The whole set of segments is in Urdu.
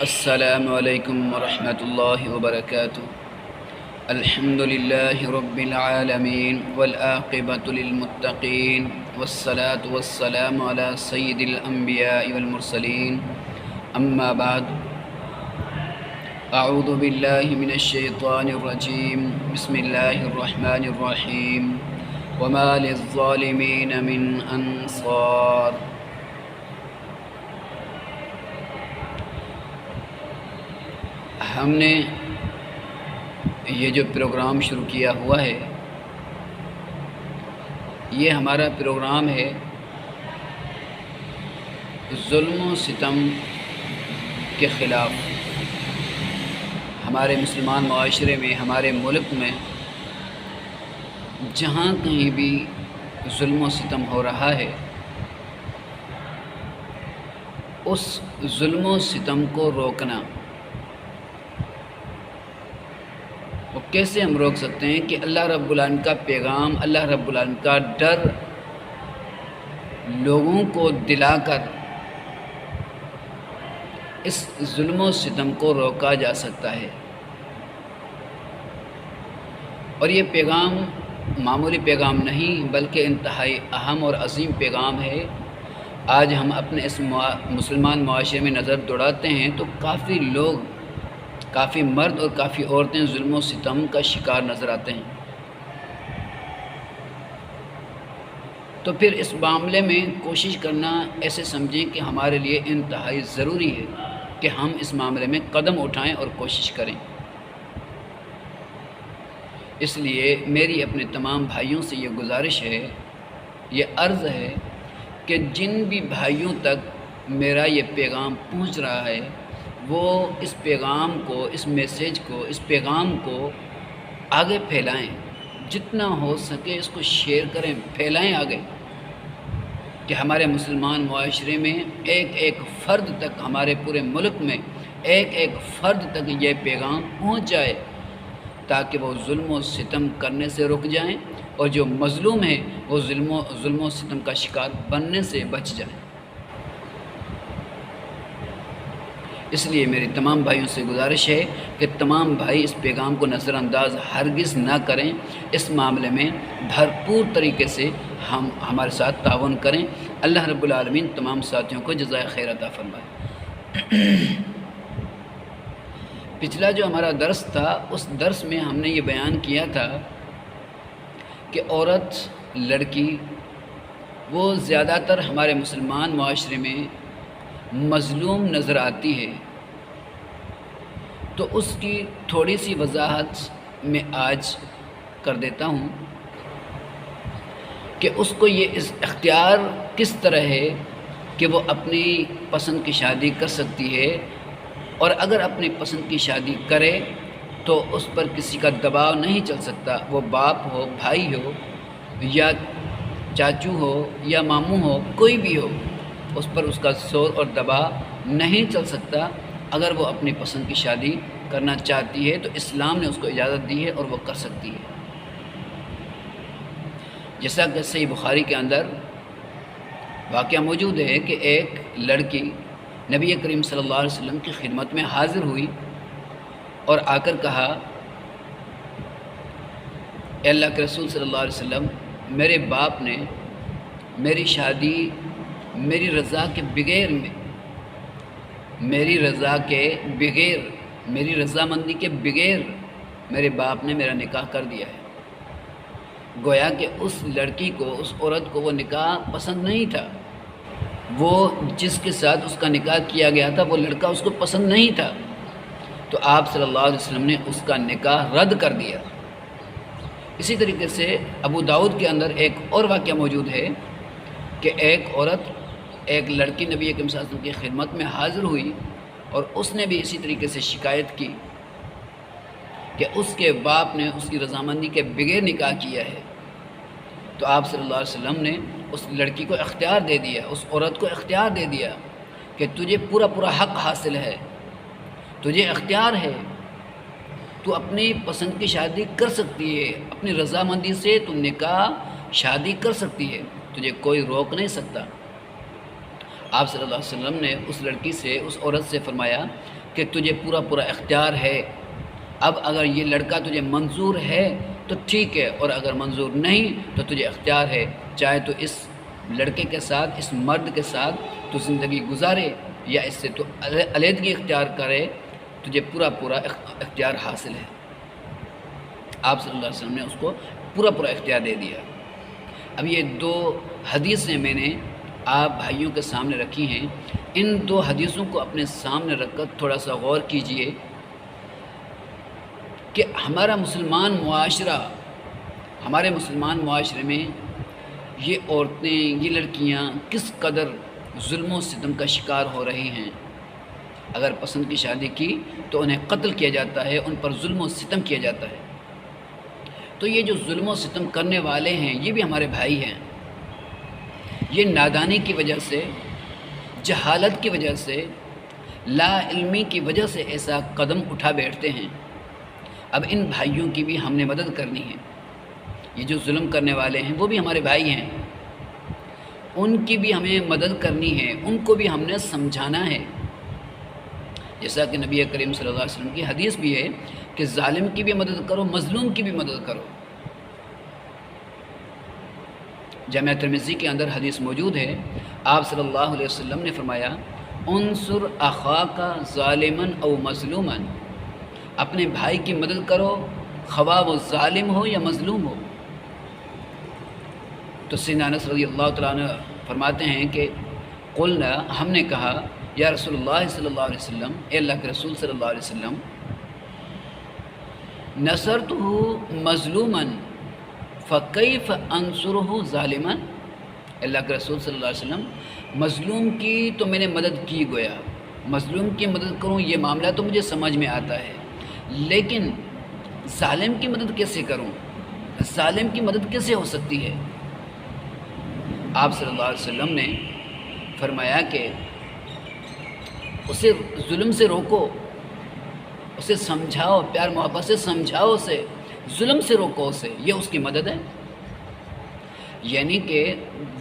السلام علیکم ورحمۃ اللہ وبرکاتہ۔ الحمد للہ رب العالمین والعاقبۃ للمتقین والصلاة والسلام علی سید الانبیاء والمرسلین، اما بعد، اعوذ باللہ من الشیطان الرجیم، بسم اللہ الرحمن الرحیم، وما للظالمین من انصار۔ ہم نے یہ جو پروگرام شروع کیا ہوا ہے، یہ ہمارا پروگرام ہے ظلم و ستم کے خلاف۔ ہمارے مسلمان معاشرے میں، ہمارے ملک میں جہاں کہیں بھی ظلم و ستم ہو رہا ہے، اس ظلم و ستم کو روکنا، وہ کیسے ہم روک سکتے ہیں کہ اللہ رب العالمین کا پیغام، اللہ رب العالمین کا ڈر لوگوں کو دلا کر اس ظلم و ستم کو روکا جا سکتا ہے۔ اور یہ پیغام معمولی پیغام نہیں، بلکہ انتہائی اہم اور عظیم پیغام ہے۔ آج ہم اپنے اس مسلمان معاشرے میں نظر دوڑاتے ہیں تو کافی لوگ، کافی مرد اور کافی عورتیں ظلم و ستم کا شکار نظر آتے ہیں۔ تو پھر اس معاملے میں کوشش کرنا ایسے سمجھیں کہ ہمارے لیے انتہائی ضروری ہے کہ ہم اس معاملے میں قدم اٹھائیں اور کوشش کریں۔ اس لیے میری اپنے تمام بھائیوں سے یہ گزارش ہے، یہ عرض ہے کہ جن بھی بھائیوں تک میرا یہ پیغام پہنچ رہا ہے، وہ اس پیغام کو، اس میسیج کو، اس پیغام کو آگے پھیلائیں، جتنا ہو سکے اس کو شیئر کریں، پھیلائیں آگے، کہ ہمارے مسلمان معاشرے میں ایک ایک فرد تک، ہمارے پورے ملک میں ایک ایک فرد تک یہ پیغام پہنچ جائے، تاکہ وہ ظلم و ستم کرنے سے رک جائیں، اور جو مظلوم ہیں وہ ظلم و ستم کا شکار بننے سے بچ جائیں۔ اس لیے میری تمام بھائیوں سے گزارش ہے کہ تمام بھائی اس پیغام کو نظر انداز ہرگز نہ کریں، اس معاملے میں بھرپور طریقے سے ہمارے ساتھ تعاون کریں۔ اللہ رب العالمین تمام ساتھیوں کو جزائے خیر عطا فرمائے۔ پچھلا جو ہمارا درس تھا، اس درس میں ہم نے یہ بیان کیا تھا کہ عورت، لڑکی، وہ زیادہ تر ہمارے مسلمان معاشرے میں مظلوم نظر آتی ہے۔ تو اس کی تھوڑی سی وضاحت میں آج کر دیتا ہوں کہ اس کو یہ اختیار کس طرح ہے کہ وہ اپنی پسند کی شادی کر سکتی ہے، اور اگر اپنی پسند کی شادی کرے تو اس پر کسی کا دباؤ نہیں چل سکتا، وہ باپ ہو، بھائی ہو، یا چاچو ہو، یا ماموں ہو، کوئی بھی ہو، اس پر اس کا زور اور دباؤ نہیں چل سکتا۔ اگر وہ اپنی پسند کی شادی کرنا چاہتی ہے تو اسلام نے اس کو اجازت دی ہے اور وہ کر سکتی ہے۔ جیسا کہ صحیح بخاری کے اندر واقعہ موجود ہے کہ ایک لڑکی نبی کریم صلی اللہ علیہ وسلم کی خدمت میں حاضر ہوئی اور آ کر کہا، اے اللہ کے رسول صلی اللہ علیہ وسلم، میرے باپ نے میری شادی میری رضا کے بغیر میری رضامندی کے بغیر میرے باپ نے میرا نکاح کر دیا ہے۔ گویا کہ اس لڑکی کو، اس عورت کو وہ نکاح پسند نہیں تھا، وہ جس کے ساتھ اس کا نکاح کیا گیا تھا وہ لڑکا اس کو پسند نہیں تھا، تو آپ صلی اللہ علیہ وسلم نے اس کا نکاح رد کر دیا۔ اسی طریقے سے ابو داؤد کے اندر ایک اور واقعہ موجود ہے کہ ایک عورت، ایک لڑکی نبی کریم صلی اللہ علیہ وسلم کی خدمت میں حاضر ہوئی اور اس نے بھی اسی طریقے سے شکایت کی کہ اس کے باپ نے اس کی رضامندی کے بغیر نکاح کیا ہے۔ تو آپ صلی اللہ علیہ وسلم نے اس لڑکی کو اختیار دے دیا، اس عورت کو اختیار دے دیا کہ تجھے پورا حق حاصل ہے، تجھے اختیار ہے، تو اپنی پسند کی شادی کر سکتی ہے، اپنی رضامندی سے تو نکاح شادی کر سکتی ہے، تجھے کوئی روک نہیں سکتا۔ آپ صلی اللہ علیہ وسلم نے اس لڑکی سے، اس عورت سے فرمایا کہ تجھے پورا پورا اختیار ہے، اب اگر یہ لڑکا تجھے منظور ہے تو ٹھیک ہے، اور اگر منظور نہیں تو تجھے اختیار ہے، چاہے تو اس لڑکے کے ساتھ، اس مرد کے ساتھ تو زندگی گزارے یا اس سے تو علیحدگی اختیار کرے، تجھے پورا پورا اختیار حاصل ہے۔ آپ صلی اللہ علیہ وسلم نے اس کو پورا پورا اختیار دے دیا۔ اب یہ دو حدیثیں میں نے آپ بھائیوں کے سامنے رکھی ہیں، ان دو حدیثوں کو اپنے سامنے رکھ کر تھوڑا سا غور کیجئے کہ ہمارا مسلمان معاشرہ، ہمارے مسلمان معاشرے میں یہ عورتیں، یہ لڑکیاں کس قدر ظلم و ستم کا شکار ہو رہی ہیں۔ اگر پسند کی شادی کی تو انہیں قتل کیا جاتا ہے، ان پر ظلم و ستم کیا جاتا ہے۔ تو یہ جو ظلم و ستم کرنے والے ہیں یہ بھی ہمارے بھائی ہیں۔ یہ نادانی کی وجہ سے، جہالت کی وجہ سے، لا علمی کی وجہ سے ایسا قدم اٹھا بیٹھتے ہیں۔ اب ان بھائیوں کی بھی ہم نے مدد کرنی ہے۔ یہ جو ظلم کرنے والے ہیں وہ بھی ہمارے بھائی ہیں، ان کی بھی ہمیں مدد کرنی ہے، ان کو بھی ہم نے سمجھانا ہے۔ جیسا کہ نبی کریم صلی اللہ علیہ وسلم کی حدیث بھی ہے کہ ظالم کی بھی مدد کرو، مظلوم کی بھی مدد کرو۔ جامعہ ترمذی کے اندر حدیث موجود ہے، آپ صلی اللہ علیہ وسلم نے فرمایا انصر اخاک ظالما او مظلوما، اپنے بھائی کی مدد کرو خواہ وہ ظالم ہو یا مظلوم ہو۔ تو سیدنا انس رضی اللہ تعالیٰ عنہ فرماتے ہیں کہ قلنا، ہم نے کہا یا رسول اللہ صلی اللہ علیہ وسلم، اے اللہ کے رسول صلی اللہ علیہ وسلم، نصرتہ مظلوما فکیف انصرہ ظالما، اللہ کے رسول صلی اللہ علیہ وسلم، مظلوم کی تو میں نے مدد کی گویا، مظلوم کی مدد کروں یہ معاملہ تو مجھے سمجھ میں آتا ہے، لیکن ظالم کی مدد کیسے کروں؟ ظالم کی مدد کیسے ہو سکتی ہے؟ آپ صلی اللہ علیہ وسلم نے فرمایا کہ اسے ظلم سے روکو، اسے سمجھاؤ، پیار محبت سے سمجھاؤ، اسے ظلم سے روکو، اسے، یہ اس کی مدد ہے۔ یعنی کہ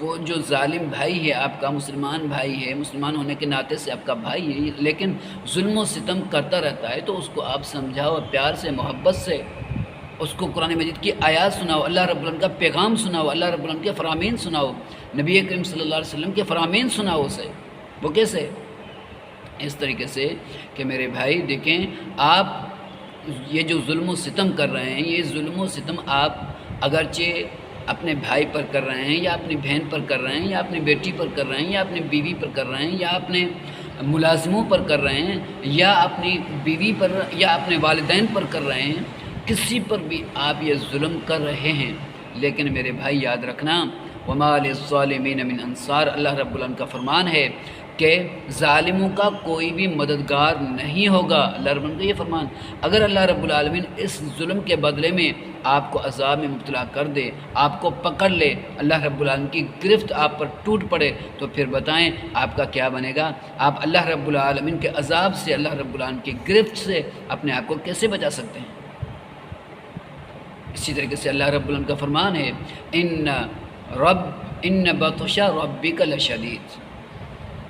وہ جو ظالم بھائی ہے آپ کا، مسلمان بھائی ہے، مسلمان ہونے کے ناطے سے آپ کا بھائی ہے، لیکن ظلم و ستم کرتا رہتا ہے، تو اس کو آپ سمجھاؤ پیار سے، محبت سے، اس کو قرآن مجید کی آیات سناؤ، اللہ رب العالمین کا پیغام سناؤ، اللہ رب العالمین کے فرامین سناؤ، نبی کریم صلی اللہ علیہ وسلم کے فرامین سناؤ اسے۔ وہ کیسے؟ اس طریقے سے کہ میرے بھائی دیکھیں، آپ یہ جو ظلم و ستم کر رہے ہیں، یہ ظلم و ستم آپ اگرچہ اپنے بھائی پر کر رہے ہیں، یا اپنی بہن پر کر رہے ہیں، یا اپنی بیٹی پر کر رہے ہیں، یا اپنی بیوی پر کر رہے ہیں، یا اپنے ملازموں پر کر رہے ہیں، یا اپنی بیوی پر یا اپنے والدین پر کر رہے ہیں، کسی پر بھی آپ یہ ظلم کر رہے ہیں، لیکن میرے بھائی یاد رکھنا وما للظالمین من انصار، اللہ رب العالمین کا فرمان ہے کہ ظالموں کا کوئی بھی مددگار نہیں ہوگا۔ اللہ رب العالمین کا یہ فرمان، اگر اللہ رب العالمین اس ظلم کے بدلے میں آپ کو عذاب میں مبتلا کر دے، آپ کو پکڑ لے، اللہ رب العالمین کی گرفت آپ پر ٹوٹ پڑے، تو پھر بتائیں آپ کا کیا بنے گا؟ آپ اللہ رب العالمین کے عذاب سے، اللہ رب العالمین کی گرفت سے اپنے آپ کو کیسے بچا سکتے ہیں؟ اسی طریقے سے اللہ رب العالمین کا فرمان ہے ان بطش ربک لشدید،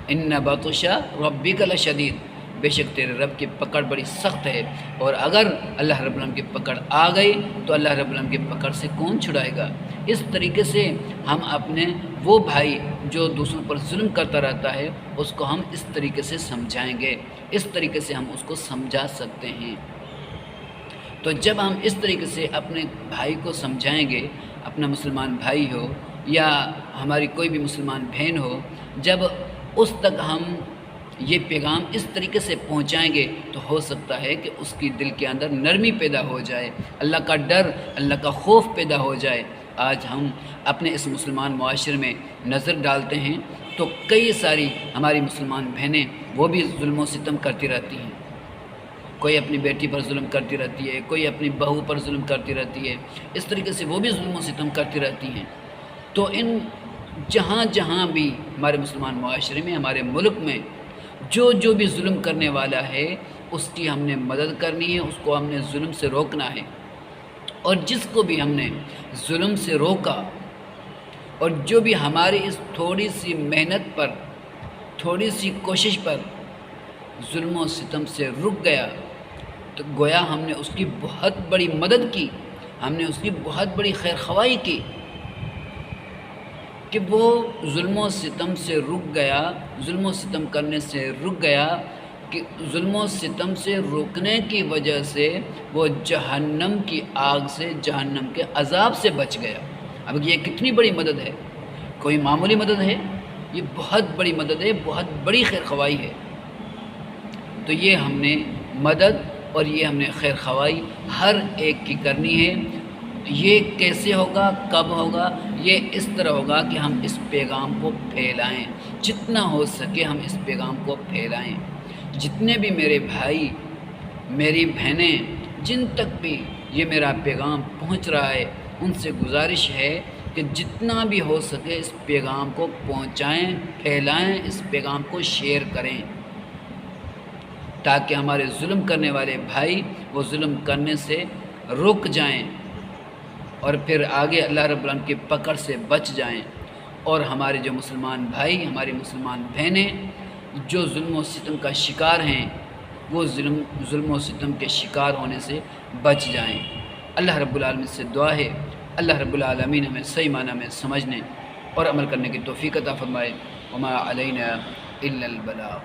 ان بطش ربک لشدید، بے شک تیرے رب کی پکڑ بڑی سخت ہے، اور اگر اللہ رب العالمین کی پکڑ آ گئی تو اللہ رب العالمین کی پکڑ سے کون چھڑائے گا؟ اس طریقے سے ہم اپنے وہ بھائی جو دوسروں پر ظلم کرتا رہتا ہے اس کو ہم اس طریقے سے سمجھائیں گے، اس طریقے سے ہم اس کو سمجھا سکتے ہیں۔ تو جب ہم اس طریقے سے اپنے بھائی کو سمجھائیں گے، اپنا مسلمان بھائی ہو یا ہماری کوئی بھی مسلمان بہن ہو، جب اس تک ہم یہ پیغام اس طریقے سے پہنچائیں گے تو ہو سکتا ہے کہ اس کی دل کے اندر نرمی پیدا ہو جائے، اللہ کا ڈر، اللہ کا خوف پیدا ہو جائے۔ آج ہم اپنے اس مسلمان معاشرے میں نظر ڈالتے ہیں تو کئی ساری ہماری مسلمان بہنیں وہ بھی ظلم و ستم کرتی رہتی ہیں، کوئی اپنی بیٹی پر ظلم کرتی رہتی ہے، کوئی اپنی بہو پر ظلم کرتی رہتی ہے، اس طریقے سے وہ بھی ظلم و ستم کرتی رہتی ہیں۔ تو ان جہاں جہاں بھی ہمارے مسلمان معاشرے میں، ہمارے ملک میں جو بھی ظلم کرنے والا ہے اس کی ہم نے مدد کرنی ہے، اس کو ہم نے ظلم سے روکنا ہے، اور جس کو بھی ہم نے ظلم سے روکا اور جو بھی ہماری اس تھوڑی سی محنت پر تھوڑی سی کوشش پر ظلم و ستم سے رک گیا تو گویا ہم نے اس کی بہت بڑی مدد کی، ہم نے اس کی بہت بڑی خیر خواہی کی کہ وہ ظلم و ستم سے رک گیا، ظلم و ستم کرنے سے رک گیا، کہ ظلم و ستم سے رکنے کی وجہ سے وہ جہنم کی آگ سے، جہنم کے عذاب سے بچ گیا۔ اب یہ کتنی بڑی مدد ہے، کوئی معمولی مدد ہے، یہ بہت بڑی مدد ہے، بہت بڑی خیر خواہی ہے۔ تو یہ ہم نے مدد اور یہ ہم نے خیر خواہی ہر ایک کی کرنی ہے۔ یہ کیسے ہوگا، کب ہوگا؟ یہ اس طرح ہوگا کہ ہم اس پیغام کو پھیلائیں، جتنا ہو سکے ہم اس پیغام کو پھیلائیں۔ جتنے بھی میرے بھائی، میری بہنیں، جن تک بھی یہ میرا پیغام پہنچ رہا ہے، ان سے گزارش ہے کہ جتنا بھی ہو سکے اس پیغام کو پہنچائیں، پھیلائیں، اس پیغام کو شیئر کریں، تاکہ ہمارے ظلم کرنے والے بھائی وہ ظلم کرنے سے رک جائیں اور پھر آگے اللہ رب العالمین کی پکڑ سے بچ جائیں، اور ہمارے جو مسلمان بھائی، ہماری مسلمان بہنیں جو ظلم و ستم کا شکار ہیں، وہ ظلم و ستم کے شکار ہونے سے بچ جائیں۔ اللہ رب العالمین سے دعا ہے اللہ رب العالمین ہمیں صحیح معنی میں سمجھنے اور عمل کرنے کی توفیق عطا فرمائے۔ وما علینا الا البلاغ۔